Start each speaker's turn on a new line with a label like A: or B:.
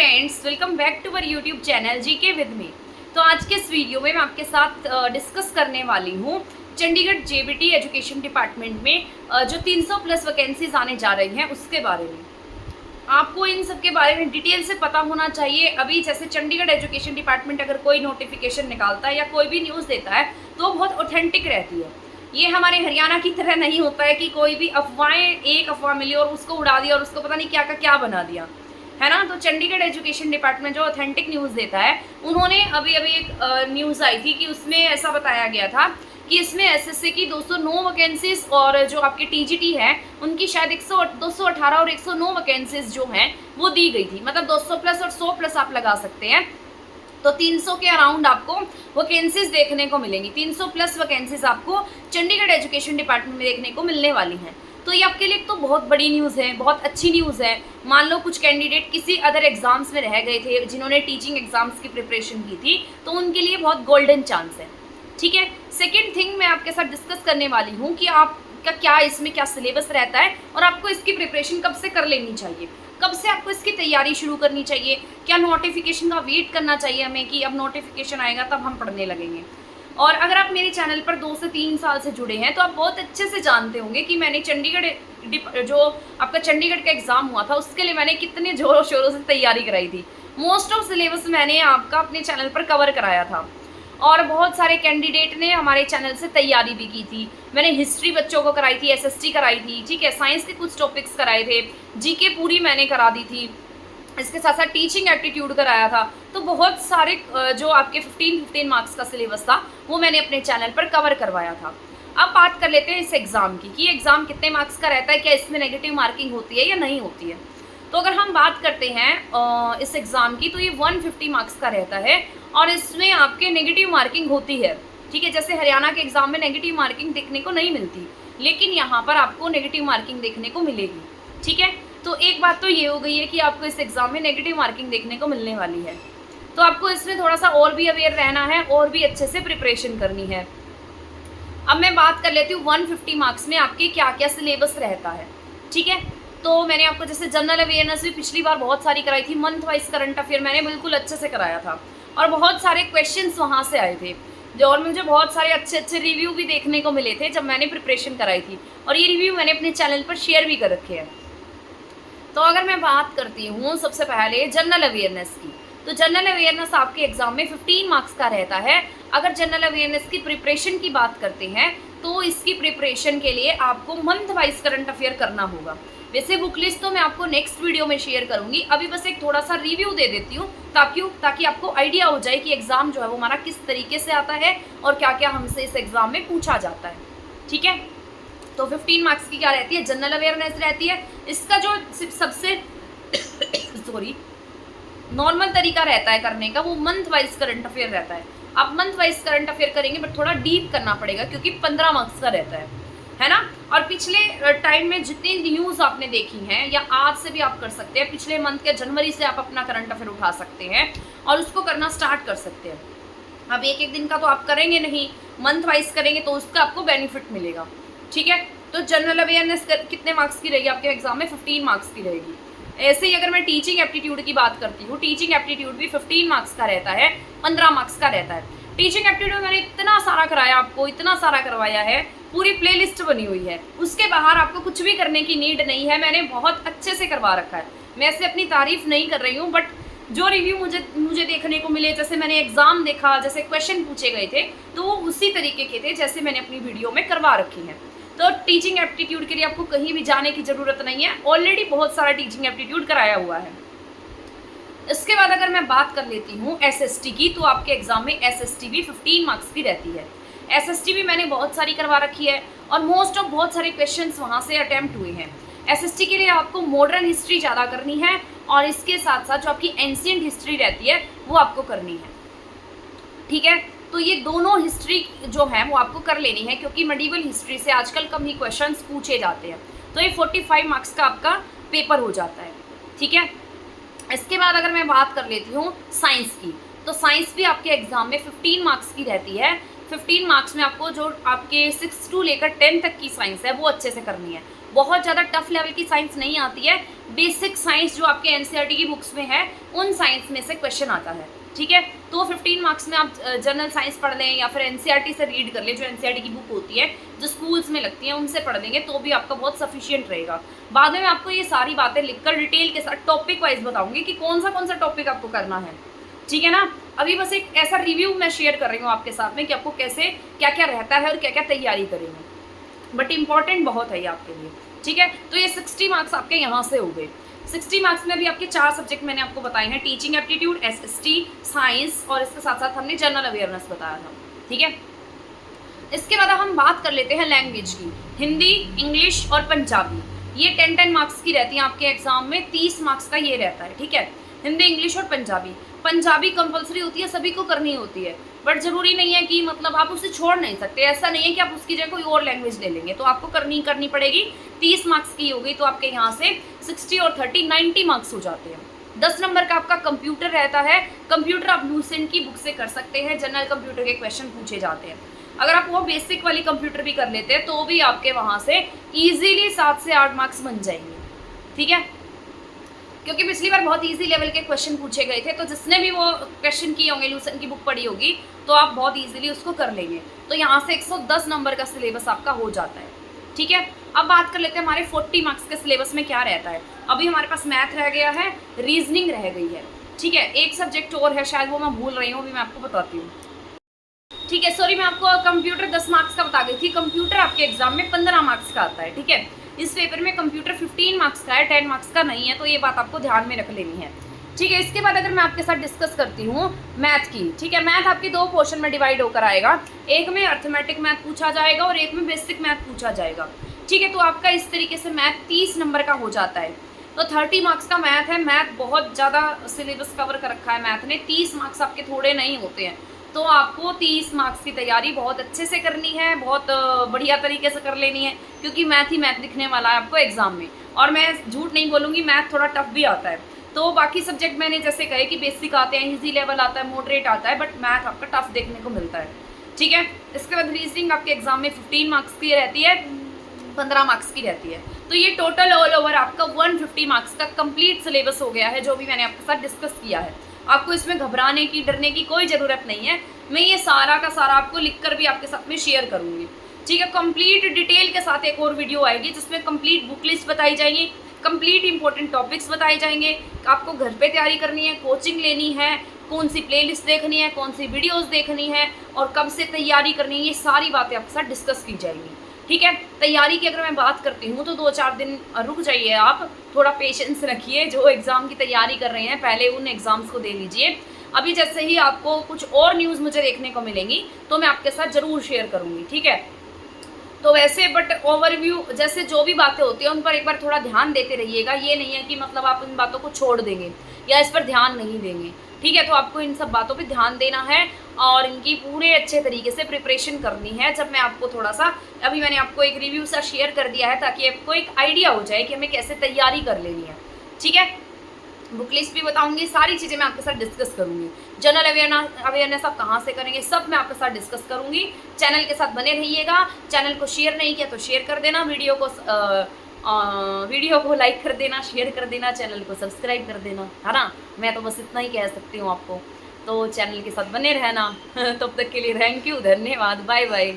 A: Friends, welcome back to our YouTube channel GK with me. तो आज के इस वीडियो में मैं आपके साथ डिस्कस करने वाली हूँ चंडीगढ़ जेबीटी एजुकेशन डिपार्टमेंट में जो 300 प्लस वैकेंसीज आने जा रही हैं उसके बारे में। आपको इन सब के बारे में डिटेल से पता होना चाहिए। अभी जैसे चंडीगढ़ एजुकेशन डिपार्टमेंट अगर कोई नोटिफिकेशन निकालता है या कोई भी न्यूज़ देता है तो बहुत ऑथेंटिक रहती है। ये हमारे हरियाणा की तरह नहीं होता है कि कोई भी अफवाहें, एक अफवाह मिली और उसको उड़ा दिया और उसको पता नहीं क्या का क्या बना दिया, है ना। तो चंडीगढ़ एजुकेशन डिपार्टमेंट जो ऑथेंटिक न्यूज़ देता है, उन्होंने अभी एक न्यूज़ आई थी कि उसमें ऐसा बताया गया था कि इसमें एसएससी की 209 वैकेंसीज और जो आपके टीजीटी है उनकी शायद 218 और 109 वैकेंसीज जो हैं वो दी गई थी। मतलब 200 प्लस और 100 प्लस आप लगा सकते हैं। तो 300 के अराउंड आपको वैकेंसीज देखने को मिलेंगी। 300 प्लस वैकेंसीज आपको चंडीगढ़ एजुकेशन डिपार्टमेंट में देखने को मिलने वाली हैं। तो ये आपके लिए तो बहुत बड़ी न्यूज़ है, बहुत अच्छी न्यूज़ है। मान लो कुछ कैंडिडेट किसी अदर एग्जाम्स में रह गए थे, जिन्होंने टीचिंग एग्जाम्स की प्रिपरेशन की थी, तो उनके लिए बहुत गोल्डन चांस है। ठीक है। सेकेंड थिंग मैं आपके साथ डिस्कस करने वाली हूँ कि आपका क्या इसमें क्या सिलेबस रहता है और आपको इसकी प्रिपरेशन कब से कर लेनी चाहिए, कब से आपको इसकी तैयारी शुरू करनी चाहिए, क्या नोटिफिकेशन का वेट करना चाहिए हमें कि अब नोटिफिकेशन आएगा तब हम पढ़ने लगेंगे। और अगर आप मेरे चैनल पर 2 से 3 साल से जुड़े हैं तो आप बहुत अच्छे से जानते होंगे कि मैंने चंडीगढ़ जो आपका चंडीगढ़ का एग्ज़ाम हुआ था उसके लिए मैंने कितने ज़ोरों शोरों से तैयारी कराई थी। मोस्ट ऑफ सिलेबस मैंने आपका अपने चैनल पर कवर कराया था और बहुत सारे कैंडिडेट ने हमारे चैनल से तैयारी भी की थी। मैंने हिस्ट्री बच्चों को कराई थी, एसएसटी कराई थी, ठीक है, साइंस के कुछ टॉपिक्स कराए थे, जीके पूरी मैंने करा दी थी, इसके साथ साथ टीचिंग एप्टीट्यूड कराया था। तो बहुत सारे जो आपके 15 मार्क्स का सिलेबस था वो मैंने अपने चैनल पर कवर करवाया था। अब बात कर लेते हैं इस एग्ज़ाम की कि एग्ज़ाम कितने मार्क्स का रहता है, क्या इसमें नेगेटिव मार्किंग होती है या नहीं होती है। तो अगर हम बात करते हैं इस एग्ज़ाम की तो ये 150 मार्क्स का रहता है और इसमें आपके नेगेटिव मार्किंग होती है। ठीक है, जैसे हरियाणा के एग्ज़ाम में नेगेटिव मार्किंग देखने को नहीं मिलती, लेकिन यहाँ पर आपको नेगेटिव मार्किंग देखने को मिलेगी। ठीक है, तो एक बात तो ये हो गई है कि आपको इस एग्ज़ाम में नेगेटिव मार्किंग देखने को मिलने वाली है। तो आपको इसमें थोड़ा सा और भी अवेयर रहना है और भी अच्छे से प्रिपरेशन करनी है। अब मैं बात कर लेती हूँ 150 मार्क्स में आपके क्या क्या सिलेबस रहता है। ठीक है, तो मैंने आपको जैसे जनरल अवेयरनेस भी पिछली बार बहुत सारी कराई थी, मंथ वाइज करंट अफेयर मैंने बिल्कुल अच्छे से कराया था और बहुत सारे क्वेश्चंस वहाँ से आए थे और मुझे बहुत सारे अच्छे अच्छे रिव्यू भी देखने को मिले थे जब मैंने प्रिपरेशन कराई थी और ये रिव्यू मैंने अपने चैनल पर शेयर भी कर रखे हैं। तो अगर मैं बात करती हूँ सबसे पहले जनरल अवेयरनेस की, तो जनरल अवेयरनेस आपके एग्जाम में 15 मार्क्स का रहता है। अगर जनरल अवेयरनेस की प्रिपरेशन की बात करते हैं तो इसकी प्रिपरेशन के लिए आपको मंथ वाइज करंट अफेयर करना होगा। वैसे बुक लिस्ट तो मैं आपको नेक्स्ट वीडियो में शेयर करूंगी, अभी बस एक थोड़ा सा रिव्यू दे देती हूँ ताकि आपको आइडिया हो जाए कि एग्ज़ाम जो है वो हमारा किस तरीके से आता है और क्या क्या हमसे इस एग्ज़ाम में पूछा जाता है। ठीक है, तो 15 मार्क्स की क्या रहती है, जनरल अवेयरनेस रहती है। इसका जो सबसे नॉर्मल तरीका रहता है करने का वो मंथ वाइज करंट अफेयर रहता है। आप मंथ वाइज करंट अफेयर करेंगे बट थोड़ा डीप करना पड़ेगा क्योंकि 15 मार्क्स का रहता है ना। और पिछले टाइम में जितनी न्यूज़ आपने देखी हैं या आज से भी आप कर सकते हैं, पिछले मंथ के जनवरी से आप अपना करंट अफेयर उठा सकते हैं और उसको करना स्टार्ट कर सकते हैं। अब एक दिन का तो आप करेंगे नहीं, मंथ वाइज करेंगे तो उसका आपको बेनिफिट मिलेगा। ठीक है, तो जनरल अवेयरनेस कितने मार्क्स की रहेगी आपके एग्जाम में, 15 मार्क्स की रहेगी। ऐसे ही अगर मैं टीचिंग एप्टीट्यूड की बात करती हूँ, टीचिंग एप्टीट्यूड भी 15 मार्क्स का रहता है, 15 मार्क्स का रहता है। टीचिंग एप्टीट्यूड मैंने इतना सारा कराया आपको, इतना सारा करवाया है, पूरी प्लेलिस्ट बनी हुई है, उसके बाहर आपको कुछ भी करने की नीड नहीं है। मैंने बहुत अच्छे से करवा रखा है। मैं ऐसे अपनी तारीफ नहीं कर रही हूँ, बट जो रिव्यू मुझे देखने को मिले, जैसे मैंने एग्जाम देखा, जैसे क्वेश्चन पूछे गए थे तो वो उसी तरीके के थे जैसे मैंने अपनी वीडियो में करवा रखी हैं। तो टीचिंग एप्टीट्यूड के लिए आपको कहीं भी जाने की ज़रूरत नहीं है, ऑलरेडी बहुत सारा टीचिंग एप्टीट्यूड कराया हुआ है। इसके बाद अगर मैं बात कर लेती हूँ एसएसटी की, तो आपके एग्जाम में एसएसटी भी 15 मार्क्स की रहती है। एसएसटी भी मैंने बहुत सारी करवा रखी है और मोस्ट ऑफ बहुत सारे क्वेश्चंस वहाँ से अटैम्प्ट हुए हैं। एसएसटी के लिए आपको मॉडर्न हिस्ट्री ज़्यादा करनी है और इसके साथ साथ जो आपकी एंशिएंट हिस्ट्री रहती है वो आपको करनी है। ठीक है, तो ये दोनों हिस्ट्री जो है वो आपको कर लेनी है क्योंकि मेडिवल हिस्ट्री से आजकल कम ही क्वेश्चंस पूछे जाते हैं। तो ये 45 मार्क्स का आपका पेपर हो जाता है। ठीक है, इसके बाद अगर मैं बात कर लेती हूँ साइंस की, तो साइंस भी आपके एग्जाम में 15 मार्क्स की रहती है। 15 मार्क्स में आपको जो आपके 6 to लेकर 10 तक की साइंस है वो अच्छे से करनी है। बहुत ज़्यादा टफ लेवल की साइंस नहीं आती है, बेसिक साइंस जो आपके एनसीईआरटी की बुक्स में है उन साइंस में से क्वेश्चन आता है, ठीक है। तो 15 मार्क्स में आप जनरल साइंस पढ़ लें या फिर एनसीईआरटी से रीड कर लें, जो एनसीईआरटी की बुक होती है जो स्कूल्स में लगती हैं उनसे पढ़ देंगे तो भी आपका बहुत सफिशियंट रहेगा। बाद में मैं आपको ये सारी बातें लिखकर डिटेल के साथ टॉपिक वाइज बताऊंगी कि कौन सा टॉपिक आपको करना है, ठीक है ना। अभी बस एक ऐसा रिव्यू मैं शेयर कर रही हूँ आपके साथ में कि आपको कैसे क्या क्या रहता है और क्या क्या तैयारी करेंगे, बट इंपॉर्टेंट बहुत है ये आपके लिए, ठीक है। तो ये 60 मार्क्स आपके यहाँ से हो गए। 60 मार्क्स में भी आपके 4 सब्जेक्ट मैंने आपको बताए हैं, टीचिंग एप्टीट्यूड, एसएसटी, साइंस और इसके साथ साथ हमने जनरल अवेयरनेस बताया था, ठीक है। इसके बाद हम बात कर लेते हैं लैंग्वेज की। हिंदी, इंग्लिश और पंजाबी ये 10-10 मार्क्स की रहती हैं आपके एग्जाम में, 30 मार्क्स का ये रहता है, ठीक है। हिंदी, इंग्लिश और पंजाबी। पंजाबी कंपलसरी होती है, सभी को करनी होती है, बट ज़रूरी नहीं है कि मतलब आप उसे छोड़ नहीं सकते। ऐसा नहीं है कि आप उसकी जगह कोई और लैंग्वेज ले लेंगे, तो आपको करनी पड़ेगी। 30 मार्क्स की हो गई तो आपके यहाँ से 60 और 30 90 मार्क्स हो जाते हैं। 10 नंबर का आपका कंप्यूटर रहता है। कंप्यूटर आप लूसेंट की बुक से कर सकते हैं, जनरल कंप्यूटर के क्वेश्चन पूछे जाते हैं। अगर आप वो बेसिक वाली कंप्यूटर भी कर लेते हैं तो भी आपके वहाँ से ईजीली 7 से 8 मार्क्स बन जाएंगे, ठीक है। क्योंकि पिछली बार बहुत इजी लेवल के क्वेश्चन पूछे गए थे, तो जिसने भी वो क्वेश्चन किए होंगे, लूसेंट की बुक पढ़ी होगी, तो आप बहुत इजीली उसको कर लेंगे। तो यहाँ से 110 नंबर का सिलेबस आपका हो जाता है, ठीक है। अब बात कर लेते हैं हमारे 40 मार्क्स के सिलेबस में क्या रहता है। अभी हमारे पास मैथ रह गया है, रीजनिंग रह गई है, ठीक है। एक सब्जेक्ट और है, शायद वो मैं भूल रही हूँ, अभी मैं आपको बताती हूँ, ठीक है। सॉरी, मैं आपको कंप्यूटर 10 मार्क्स का बता गई थी। कंप्यूटर आपके एग्जाम में 15 मार्क्स का आता है, ठीक है। इस पेपर में कंप्यूटर 15 मार्क्स का है, 10 मार्क्स का नहीं है, तो ये बात आपको ध्यान में रख लेनी है, ठीक है। इसके बाद अगर मैं आपके साथ डिस्कस करती हूँ मैथ की, ठीक है। मैथ आपके 2 पोर्शन में डिवाइड होकर आएगा, एक में अर्थमेटिक मैथ पूछा जाएगा और एक में बेसिक मैथ पूछा जाएगा, ठीक है। तो आपका इस तरीके से मैथ 30 नंबर का हो जाता है। तो 30 मार्क्स का मैथ है। मैथ बहुत ज़्यादा सिलेबस कवर कर रखा है मैथ ने, 30 मार्क्स आपके थोड़े नहीं होते हैं। तो आपको 30 मार्क्स की तैयारी बहुत अच्छे से करनी है, बहुत बढ़िया तरीके से कर लेनी है, क्योंकि मैथ ही मैथ दिखने वाला है आपको एग्जाम में। और मैं झूठ नहीं बोलूँगी, मैथ थोड़ा टफ भी आता है। तो बाकी सब्जेक्ट मैंने जैसे कहे कि बेसिक आते हैं, इजी लेवल आता है, मॉडरेट आता है, बट मैथ आपका टफ देखने को मिलता है, ठीक है। इसके बाद रीजनिंग आपके एग्जाम में 15 मार्क्स की रहती है, 15 मार्क्स की रहती है। तो ये टोटल ऑल ओवर आपका 150 मार्क्स का कंप्लीट सिलेबस हो गया है, जो भी मैंने आपके साथ डिस्कस किया है। आपको इसमें घबराने की, डरने की कोई ज़रूरत नहीं है। मैं ये सारा का सारा आपको लिखकर भी आपके साथ में शेयर करूँगी, ठीक है। कंप्लीट डिटेल के साथ एक और वीडियो आएगी जिसमें कंप्लीट बुक लिस्ट बताई जाएगी, कंप्लीट इंपॉर्टेंट टॉपिक्स बताए जाएंगे। आपको घर पे तैयारी करनी है, कोचिंग लेनी है, कौन सी प्लेलिस्ट देखनी है, कौन सी वीडियोस देखनी है और कब से तैयारी करनी है, ये सारी बातें आपके साथ डिस्कस की जाएंगी, ठीक है। तैयारी की अगर मैं बात करती हूँ तो 2-4 दिन रुक जाइए, आप थोड़ा पेशेंस रखिए। जो एग्ज़ाम की तैयारी कर रहे हैं पहले उन एग्ज़ाम्स को दे लीजिए। अभी जैसे ही आपको कुछ और न्यूज़ मुझे देखने को मिलेंगी तो मैं आपके साथ ज़रूर शेयर करूँगी, ठीक है। तो वैसे बट ओवरव्यू जैसे जो भी बातें होती हैं उन पर एक बार थोड़ा ध्यान देते रहिएगा। ये नहीं है कि मतलब आप इन बातों को छोड़ देंगे या इस पर ध्यान नहीं देंगे, ठीक है। तो आपको इन सब बातों पे ध्यान देना है और इनकी पूरे अच्छे तरीके से प्रिपरेशन करनी है। जब मैं आपको थोड़ा सा, अभी मैंने आपको एक रिव्यू सा शेयर कर दिया है ताकि आपको एक आइडिया हो जाए कि हमें कैसे तैयारी कर लेनी है, ठीक है। बुक लिस्ट भी बताऊंगी, सारी चीज़ें मैं आपके साथ डिस्कस करूंगी। जनरल अवेयरनेस आप कहाँ से करेंगे सब मैं आपके साथ डिस्कस करूंगी। चैनल के साथ बने रहिएगा। चैनल को शेयर नहीं किया तो शेयर कर देना, वीडियो को लाइक कर देना, शेयर कर देना, चैनल को सब्सक्राइब कर देना, है ना। मैं तो बस इतना ही कह सकती हूँ आपको। तो चैनल के साथ बने रहना। तब तक के लिए थैंक यू, धन्यवाद, बाय बाय।